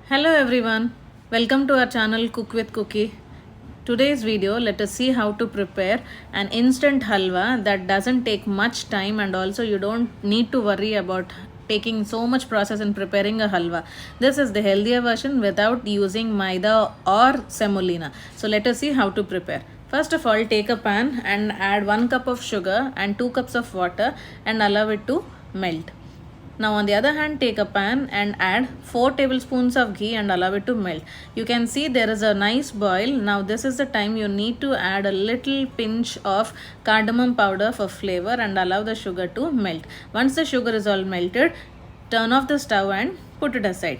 Hello everyone, welcome to our channel Cook with Cookie. Today's video, let us see how to prepare an instant halwa that doesn't take much time, and also you don't need to worry about taking so much process in preparing a halwa. This is the healthier version without using maida or semolina. So let us see how to prepare. First of all, take a pan and add 1 cup of sugar and 2 cups of water and allow it to melt. Now on the other hand, take a pan and add 4 tablespoons of ghee and allow it to melt. You can see there is a nice boil. Now this is the time you need to add a little pinch of cardamom powder for flavor and allow the sugar to melt. Once the sugar is all melted, turn off the stove and put it aside.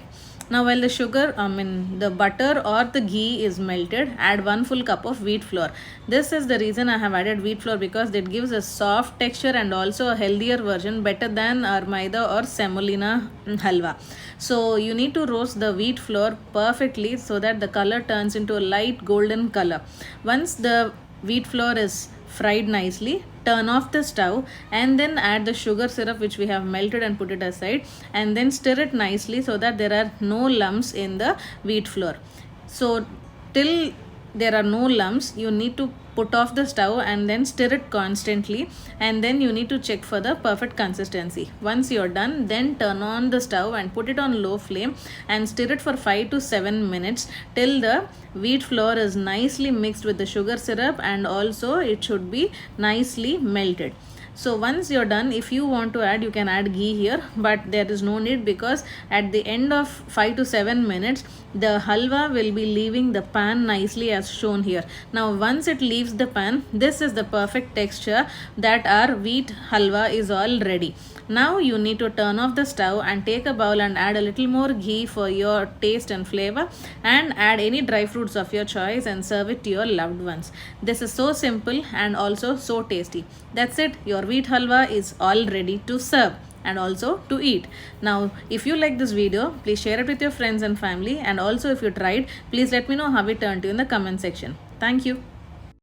Now while the butter or the ghee is melted, add 1 full cup of wheat flour. This is the reason I have added wheat flour, because it gives a soft texture and also a healthier version, better than our maida or semolina halwa. So you need to roast the wheat flour perfectly so that the color turns into a light golden color. Once the wheat flour is fried nicely, turn off the stove and then add the sugar syrup which we have melted and put it aside, and then stir it nicely so that there are no lumps in the wheat flour. So till there are no lumps, you need to put off the stove and then stir it constantly, and then you need to check for the perfect consistency. Once you're done, then turn on the stove and put it on low flame and stir it for 5 to 7 minutes till the wheat flour is nicely mixed with the sugar syrup, and also it should be nicely melted. So once you're done, if you want to add, you can add ghee here, but there is no need, because at the end of 5 to 7 minutes the halwa will be leaving the pan nicely as shown here. Now once it leaves the pan, this is the perfect texture that our wheat halwa is all ready. Now you need to turn off the stove and take a bowl and add a little more ghee for your taste and flavor, and add any dry fruits of your choice and serve it to your loved ones. This is so simple and also so tasty. That's it, your wheat halwa is all ready to serve and also to eat. Now if you like this video, please share it with your friends and family, and also if you tried, please let me know how it turned to you in the comment section. Thank you.